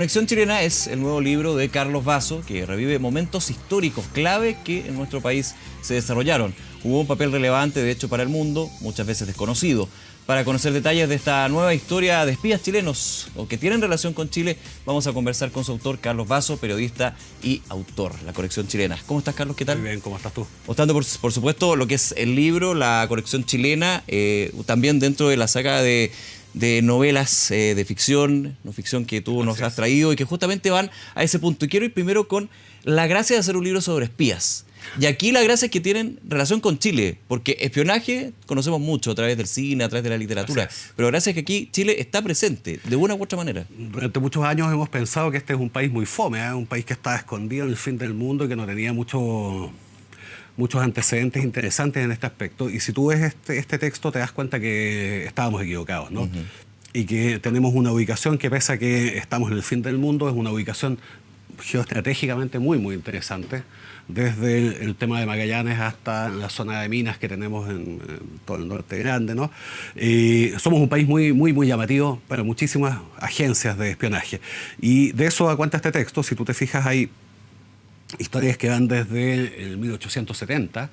Conexión Chilena es el nuevo libro de Carlos Basso que revive momentos históricos clave que en nuestro país se desarrollaron. Jugó un papel relevante, de hecho, para el mundo, muchas veces desconocido. Para conocer detalles de esta nueva historia de espías chilenos o que tienen relación con Chile, vamos a conversar con su autor, Carlos Basso, periodista y autor, La Conexión Chilena. ¿Cómo estás, Carlos? ¿Qué tal? Muy bien, ¿cómo estás tú? Mostrando, por supuesto, lo que es el libro, La Conexión Chilena, también dentro de la saga de novelas de ficción, no ficción que tú nos has traído y que justamente van a ese punto. Y quiero ir primero con la gracia de hacer un libro sobre espías. Y aquí la gracia es que tienen relación con Chile, porque espionaje conocemos mucho a través del cine, a través de la literatura, pero la gracia es que aquí Chile está presente, de una u otra manera. Durante muchos años hemos pensado que este es un país muy fome, un país que estaba escondido en el fin del mundo y que no tenía muchos antecedentes interesantes en este aspecto. Y si tú ves este texto te das cuenta que estábamos equivocados, ¿no? Y que tenemos una ubicación que, pese a que estamos en el fin del mundo, es una ubicación geoestratégicamente muy interesante, desde el tema de Magallanes hasta la zona de minas que tenemos en todo el norte grande, ¿no? Somos un país muy llamativo para muchísimas agencias de espionaje. Y de eso da cuenta este texto. Si tú te fijas, hay historias que van desde el 1870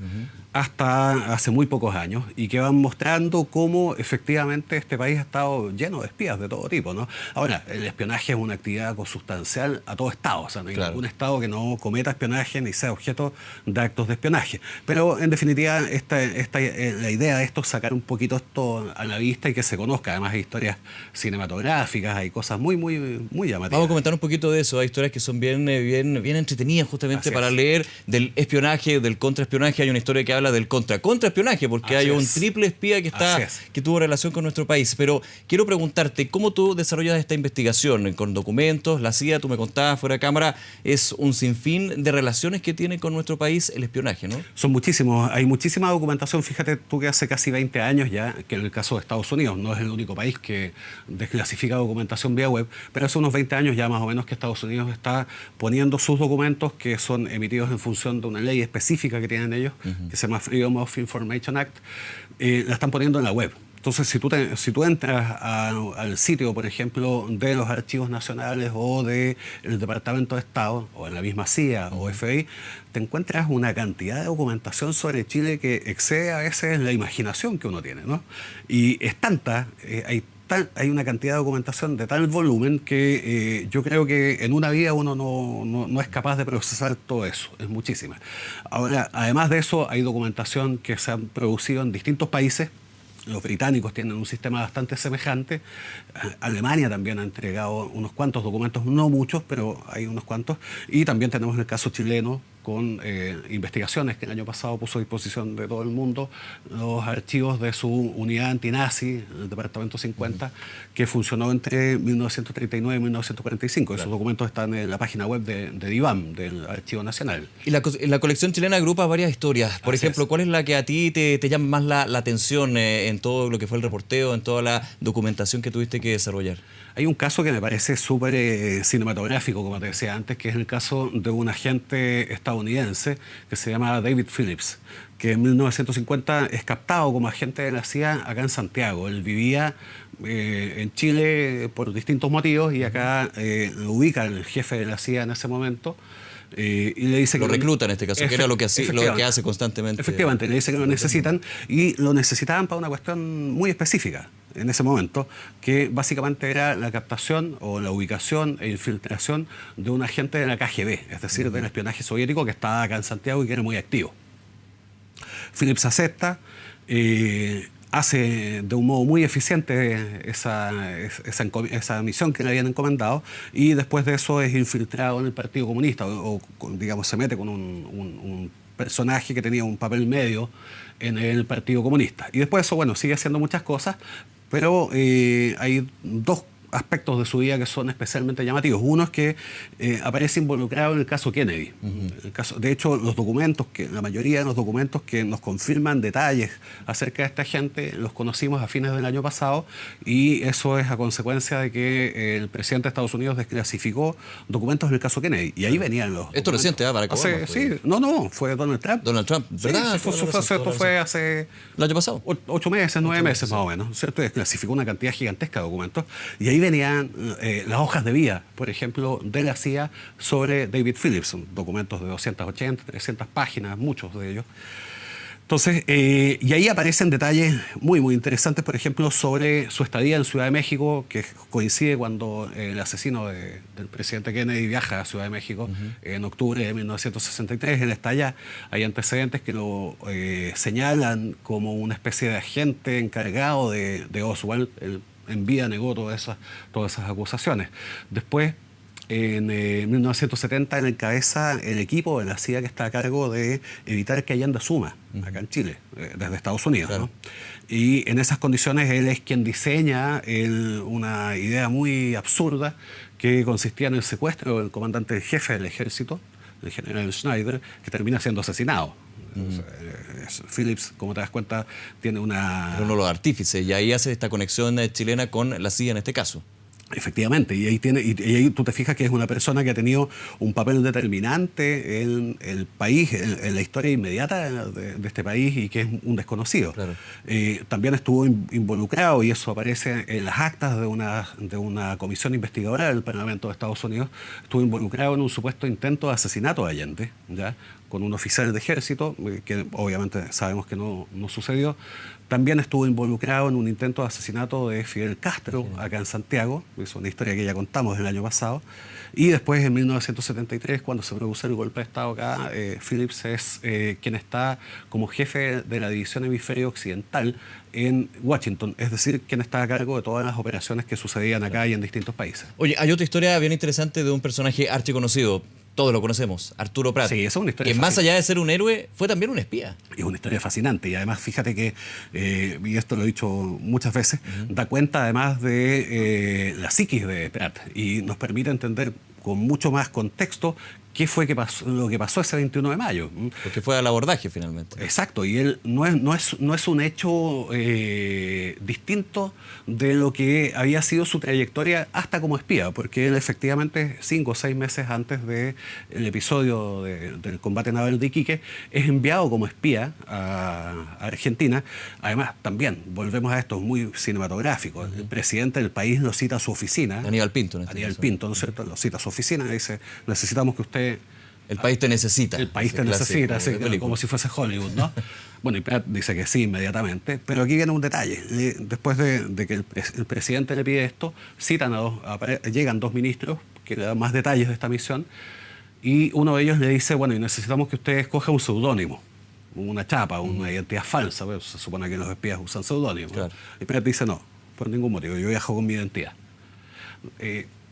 hasta hace muy pocos años y que van mostrando cómo efectivamente este país ha estado lleno de espías de todo tipo, ¿no? Ahora, el espionaje es una actividad consustancial a todo Estado, o sea, no hay ningún Estado que no cometa espionaje ni sea objeto de actos de espionaje. Pero, en definitiva, la idea de esto es sacar un poquito esto a la vista y que se conozca. Además, hay historias cinematográficas, hay cosas muy llamativas. Vamos a comentar un poquito de eso. Hay historias que son bien entretenidas justamente para leer, del espionaje, del contraespionaje. Hay una historia que habla del contraespionaje, porque hay un triple espía que tuvo relación con nuestro país. Pero quiero preguntarte, ¿cómo tú desarrollas esta investigación? Con documentos, la CIA, tú me contabas fuera de cámara, es un sinfín de relaciones que tiene con nuestro país el espionaje, ¿no? Son muchísimos, hay muchísima documentación. Fíjate tú que hace casi 20 años ya, que en el caso de Estados Unidos no es el único país que desclasifica documentación vía web, pero hace unos 20 años ya más o menos que Estados Unidos está poniendo sus documentos que son emitidos en función de una ley específica que tienen ellos, que se llama Freedom of Information Act, la están poniendo en la web. Entonces, si tú entras al sitio, por ejemplo, de los archivos nacionales o del Departamento de Estado, o en la misma CIA o FBI, te encuentras una cantidad de documentación sobre Chile que excede a veces la imaginación que uno tiene, ¿no? Y es tanta, hay una cantidad de documentación de tal volumen que yo creo que en una vida uno no es capaz de procesar todo eso. Es muchísima. Ahora, además de eso, hay documentación que se han producido en distintos países. Los británicos tienen un sistema bastante semejante. Alemania también ha entregado unos cuantos documentos, no muchos, pero hay unos cuantos. Y también tenemos el caso chileno, con investigaciones que el año pasado puso a disposición de todo el mundo, los archivos de su unidad antinazi, el Departamento 50, que funcionó entre 1939 y 1945. Esos documentos están en la página web de DIVAM, del Archivo Nacional. Y la colección chilena agrupa varias historias. Por ejemplo, ¿cuál es la que a ti te llama más la atención en todo lo que fue el reporteo, en toda la documentación que tuviste que desarrollar? Hay un caso que me parece súper cinematográfico, como te decía antes, que es el caso de un agente estadounidense que se llama David Phillips, que en 1950 es captado como agente de la CIA acá en Santiago. Él vivía en Chile por distintos motivos y acá lo ubican el jefe de la CIA en ese momento. Y le dice que lo recluta en este caso, que era lo que hace constantemente. Efectivamente, le dice que lo necesitan y lo necesitaban para una cuestión muy específica en ese momento, que básicamente era la captación o la ubicación e infiltración de un agente de la KGB, es decir, del espionaje soviético que estaba acá en Santiago y que era muy activo. Phillips acepta, hace de un modo muy eficiente esa misión que le habían encomendado y después de eso es infiltrado en el Partido Comunista o digamos, se mete con un personaje que tenía un papel medio en el Partido Comunista. Y después de eso, bueno, sigue haciendo muchas cosas, pero hay dos aspectos de su vida que son especialmente llamativos. Uno es que aparece involucrado en el caso Kennedy. De hecho, la mayoría de los documentos que nos confirman detalles acerca de esta gente los conocimos a fines del año pasado y eso es a consecuencia de que el presidente de Estados Unidos desclasificó documentos del caso Kennedy. Y ahí venían los Esto reciente, Barack Obama. Sí, no, fue Donald Trump. Donald Trump, ¿verdad? Sí, esto fue hace... ¿El año pasado? 8 meses, 9 meses más o menos, ¿cierto? Desclasificó una cantidad gigantesca de documentos y ahí venían las hojas de vida, por ejemplo, de la CIA sobre David Phillips, documentos de 280, 300 páginas, muchos de ellos. Entonces, y ahí aparecen detalles muy, muy interesantes, por ejemplo, sobre su estadía en Ciudad de México, que coincide cuando el asesino del presidente Kennedy viaja a Ciudad de México en octubre de 1963. Él está allá. Hay antecedentes que lo señalan como una especie de agente encargado de Oswald. Él en vida negó todas esas acusaciones. Después, en 1970 encabeza el equipo de la CIA que está a cargo de evitar que Allende asuma acá en Chile, desde Estados Unidos. Claro. ¿No? Y en esas condiciones él es quien diseña una idea muy absurda que consistía en el secuestro del comandante jefe del ejército, el general Schneider, que termina siendo asesinado. Phillips, como te das cuenta, tiene una... Uno de los artífices, y ahí hace esta conexión chilena con la CIA en este caso. Efectivamente, y ahí tú te fijas que es una persona que ha tenido un papel determinante en el país, en la historia inmediata de este país, y que es un desconocido. Claro. También estuvo involucrado, y eso aparece en las actas de una comisión investigadora del Parlamento de Estados Unidos, estuvo involucrado en un supuesto intento de asesinato de Allende, ¿ya?, con un oficial de ejército, que obviamente sabemos que no sucedió. También estuvo involucrado en un intento de asesinato de Fidel Castro acá en Santiago, es una historia que ya contamos el año pasado. Y después, en 1973, cuando se produce el golpe de Estado acá, Phillips es quien está como jefe de la División Hemisferio Occidental en Washington, es decir, quien está a cargo de todas las operaciones que sucedían acá y en distintos países. Oye, hay otra historia bien interesante de un personaje archiconocido. Todos lo conocemos, Arturo Prat. Sí, esa es una historia que más allá de ser un héroe, fue también un espía. Es una historia fascinante, y además fíjate que, y esto lo he dicho muchas veces, da cuenta además de la psiquis de Prat, y nos permite entender con mucho más contexto qué fue lo que pasó ese 21 de mayo. Porque fue al abordaje finalmente. Exacto, y él no es un hecho distinto de lo que había sido su trayectoria hasta como espía, porque él efectivamente 5 o 6 meses antes del episodio del combate naval de Iquique es enviado como espía a Argentina. Además, también, volvemos a esto, muy cinematográfico. El presidente del país lo cita a su oficina. Aníbal Pinto. Aníbal Pinto, ¿no es cierto? Lo cita a su oficina y dice, necesitamos que usted... El país te necesita. El país te necesita, así, como si fuese Hollywood, ¿no? Bueno, y Pratt dice que sí inmediatamente, pero aquí viene un detalle. Después de que el presidente le pide esto, llegan 2 ministros que le dan más detalles de esta misión, y uno de ellos le dice, bueno, y necesitamos que usted escoja un seudónimo, una chapa, una identidad falsa, pues se supone que los espías usan seudónimos. Claro. Y Pratt dice, no, por ningún motivo, yo viajo con mi identidad.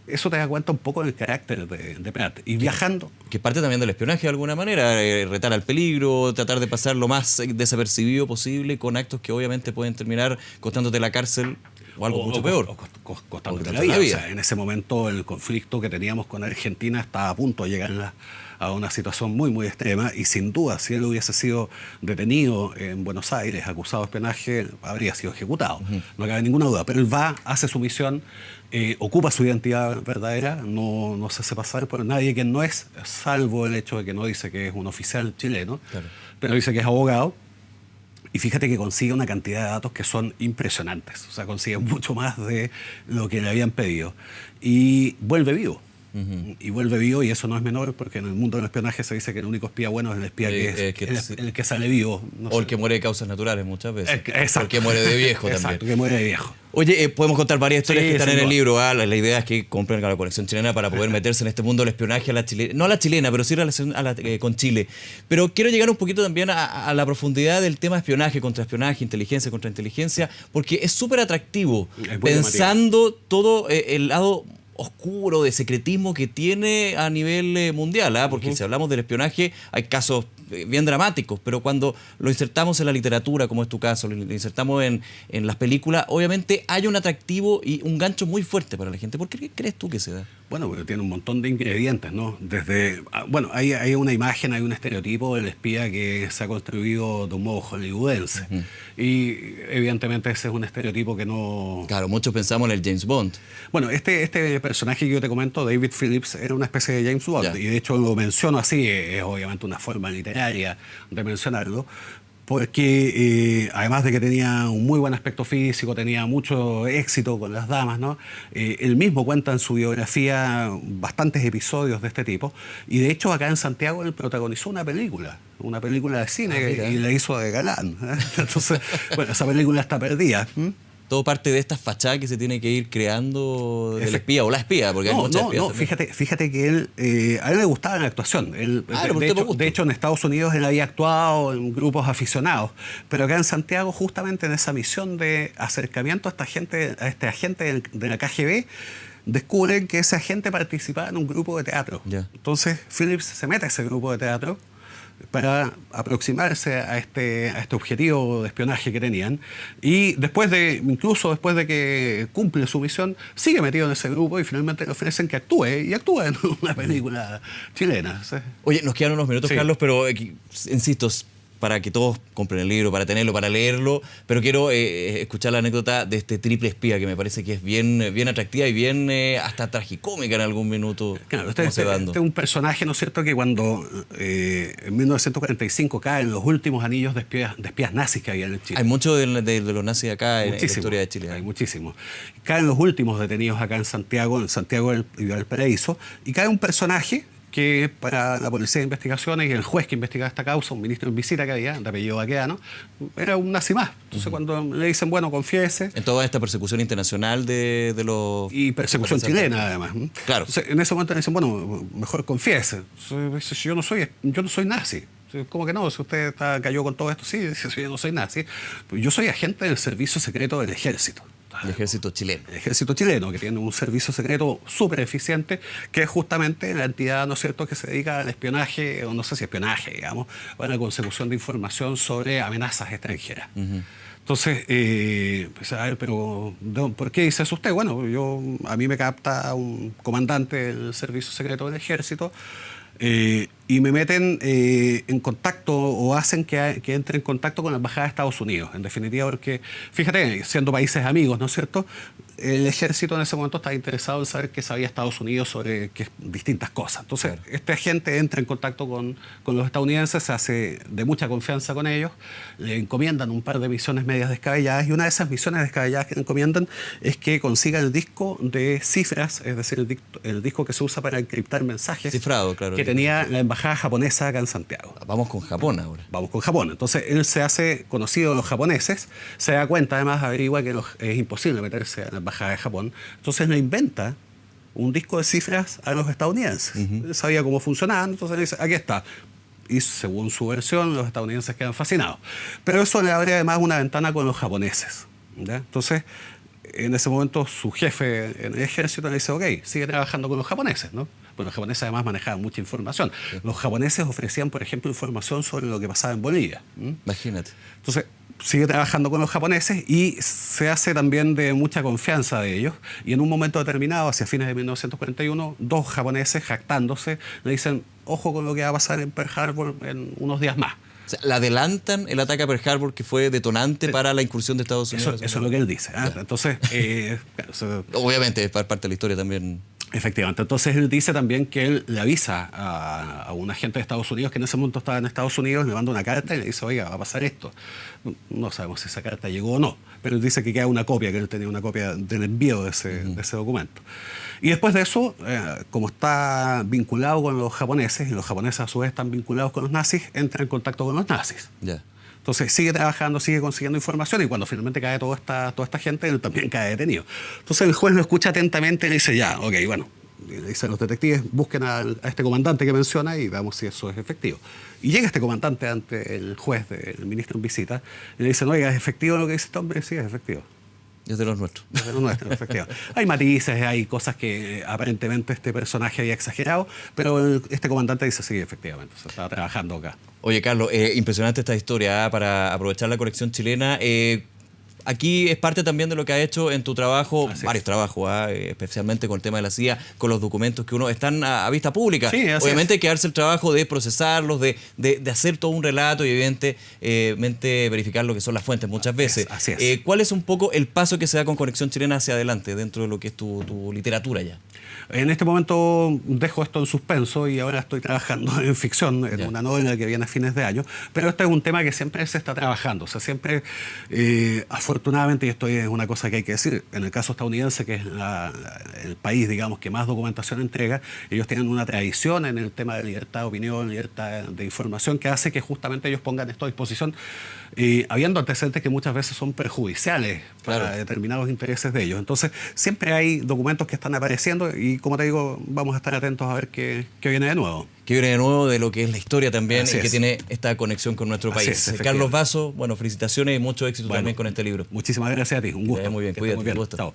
Eso te da cuenta un poco del carácter de Prat. Y viajando... Que parte también del espionaje de alguna manera, retar al peligro, tratar de pasar lo más desapercibido posible con actos que obviamente pueden terminar costándote la cárcel o algo mucho peor. Costándote la vida. O sea, en ese momento el conflicto que teníamos con Argentina estaba a punto de llegar a una situación muy, muy extrema, y sin duda, si él hubiese sido detenido en Buenos Aires, acusado de espionaje, habría sido ejecutado. No cabe ninguna duda. Pero él va, hace su misión, ocupa su identidad verdadera, no se hace pasar por nadie que no es, salvo el hecho de que no dice que es un oficial chileno, claro, pero dice que es abogado. Y fíjate que consigue una cantidad de datos que son impresionantes. O sea, consigue mucho más de lo que le habían pedido. Y vuelve vivo. Y vuelve vivo, y eso no es menor, porque en el mundo del espionaje se dice que el único espía bueno es el espía el que sale vivo. No sé. O el que muere de causas naturales muchas veces. Exacto. O el que muere de viejo Exacto, también. que muere de viejo. Oye, podemos contar varias historias que están en el libro. La idea es que compren la colección chilena para poder meterse en este mundo del espionaje a la chilena. No a la chilena, pero sí con Chile. Pero quiero llegar un poquito también a la profundidad del tema espionaje, contraespionaje, inteligencia contra inteligencia, porque es súper atractivo pensando todo el lado oscuro de secretismo que tiene a nivel mundial, porque si hablamos del espionaje hay casos bien dramáticos, pero cuando lo insertamos en la literatura, como es tu caso, lo insertamos en las películas, obviamente hay un atractivo y un gancho muy fuerte para la gente. ¿Por qué crees tú que se da? Bueno, porque tiene un montón de ingredientes, ¿no? Desde, bueno, hay una imagen, hay un estereotipo del espía que se ha construido de un modo hollywoodense. Y evidentemente ese es un estereotipo que no... Claro, muchos pensamos en el James Bond. Bueno, este personaje que yo te comento, David Phillips, era una especie de James Bond. Y de hecho lo menciono así, es obviamente una forma literaria de mencionarlo. porque además de que tenía un muy buen aspecto físico, tenía mucho éxito con las damas, ¿no? Él mismo cuenta en su biografía bastantes episodios de este tipo, y de hecho acá en Santiago él protagonizó una película de cine y la hizo de galán. Entonces, bueno, esa película está perdida. Todo parte de esta fachada que se tiene que ir creando del espía o la espía, porque hay muchas espías también. Fíjate que a él le gustaba la actuación. De hecho, en Estados Unidos él había actuado en grupos aficionados, pero acá en Santiago, justamente en esa misión de acercamiento a este agente de la KGB, descubren que ese agente participaba en un grupo de teatro. Ya. Entonces Phillips se mete a ese grupo de teatro para aproximarse a este objetivo de espionaje que tenían, y incluso después de que cumple su misión, sigue metido en ese grupo y finalmente le ofrecen que actúe en una película chilena. ¿Sí? Oye, nos quedan unos minutos, Sí. Carlos, pero insisto, para que todos compren el libro, para tenerlo, para leerlo, pero quiero escuchar la anécdota de este triple espía, que me parece que es bien atractiva y bien hasta tragicómica en algún minuto. Claro, este es un personaje, ¿no es cierto?, que cuando en 1945 caen los últimos anillos de espías nazis que había en Chile. Hay mucho de los nazis acá en la historia de Chile. Hay muchísimos. Caen los últimos detenidos acá en Santiago y Valparaíso, y cae un personaje que para la Policía de Investigaciones y el juez que investigaba esta causa, un ministro en visita que había, de apellido Baqueano, era un nazi más. Entonces cuando le dicen, bueno, confiese... En toda esta persecución internacional de los... Y persecución chilena, además. Claro. Entonces, en ese momento le dicen, bueno, mejor confiese. Entonces, yo no soy nazi. ¿Cómo que no? Si usted cayó con todo esto, sí, yo no soy nazi. Yo soy agente del servicio secreto del ejército. El ejército chileno. El ejército chileno, que tiene un servicio secreto súper eficiente, que es justamente la entidad, ¿no es cierto?, que se dedica al espionaje, o no sé si espionaje, digamos, o a la consecución de información sobre amenazas extranjeras. Entonces, pues, a ver, pero ¿por qué dice eso usted? Bueno, a mí me capta un comandante del servicio secreto del ejército, y me meten en contacto o hacen que entre en contacto con la Embajada de Estados Unidos. En definitiva, porque, fíjate, siendo países amigos, ¿no es cierto?, el ejército en ese momento estaba interesado en saber qué sabía Estados Unidos sobre distintas cosas. Entonces, claro, este agente entra en contacto con los estadounidenses, se hace de mucha confianza con ellos, le encomiendan un par de misiones medias descabelladas, y una de esas misiones descabelladas que le encomiendan es que consiga el disco de cifras, es decir, el disco que se usa para encriptar mensajes. Cifrado, claro. Que tenía la embajada japonesa acá en Santiago. Vamos con Japón ahora. Vamos con Japón. Entonces él se hace conocido de los japoneses, se da cuenta, además averigua que es imposible meterse a la embajada de Japón. Entonces le inventa un disco de cifras a los estadounidenses. Él sabía cómo funcionaban, entonces le dice, aquí está. Y según su versión, los estadounidenses quedan fascinados. Pero eso le abre además una ventana con los japoneses, ¿ya? Entonces, en ese momento, su jefe en el ejército le dice, ok, sigue trabajando con los japoneses, ¿no? Bueno, los japoneses además manejaban mucha información. Sí. Los japoneses ofrecían, por ejemplo, información sobre lo que pasaba en Bolivia. Imagínate. Entonces, sigue trabajando con los japoneses y se hace también de mucha confianza de ellos. Y en un momento determinado, hacia fines de 1941, dos japoneses, jactándose, le dicen, ojo con lo que va a pasar en Pearl Harbor en unos días más. O sea, le adelantan el ataque a Pearl Harbor, que fue detonante para la incursión de Estados Unidos. Eso es lo que él dice. ¿Eh? Entonces, obviamente, es parte de la historia también. Efectivamente. Entonces él dice también que él le avisa a un agente de Estados Unidos que en ese momento estaba en Estados Unidos, le manda una carta y le dice, oiga, va a pasar esto. No sabemos si esa carta llegó o no, pero él dice que queda una copia, que él tenía una copia del envío de ese documento. Y después de eso, como está vinculado con los japoneses, y los japoneses a su vez están vinculados con los nazis, entra en contacto con los nazis. Ya. Entonces sigue trabajando, sigue consiguiendo información, y cuando finalmente cae toda esta gente, él también cae detenido. Entonces el juez lo escucha atentamente y le dice, ya, ok, bueno, le dicen los detectives, busquen a este comandante que menciona y veamos si eso es efectivo. Y llega este comandante ante el juez, el ministro en visita, y le dicen, oiga, ¿es efectivo lo que dice este hombre? Sí, es efectivo. Es de los nuestros. Es de los nuestros, efectivamente. Hay matices, hay cosas que aparentemente este personaje había exagerado, pero este comandante dice, sí, efectivamente, se estaba trabajando acá. Oye, Carlos, impresionante esta historia, para aprovechar la colección chilena. aquí es parte también de lo que ha hecho en tu trabajo, Así varios es. trabajos, especialmente con el tema de la CIA, con los documentos que uno están a vista pública. Sí, así Obviamente es. hay que darse el trabajo de procesarlos, de hacer todo un relato y evidentemente verificar lo que son las fuentes muchas veces. Así es. ¿Cuál es un poco el paso que se da con Conexión Chilena hacia adelante dentro de lo que es tu literatura ya? En este momento dejo esto en suspenso y ahora estoy trabajando en ficción, en Ya. una novela que viene a fines de año, pero este es un tema que siempre se está trabajando, o sea, siempre, afortunadamente, y esto es una cosa que hay que decir, en el caso estadounidense, que es el país, digamos, que más documentación entrega, ellos tienen una tradición en el tema de libertad de opinión, libertad de información, que hace que justamente ellos pongan esto a disposición, habiendo antecedentes que muchas veces son perjudiciales para Claro. determinados intereses de ellos. Entonces, siempre hay documentos que están apareciendo y, como te digo, vamos a estar atentos a ver qué viene de nuevo. Que viene de nuevo de lo que es la historia también Así y que es. tiene esta conexión con nuestro Así país. es, efectivamente. Carlos Vaso, bueno, felicitaciones y mucho éxito Bueno, también con este libro. Muchísimas gracias a ti. Un gusto. Muy bien, Que estés cuídate, un gusto. Chao.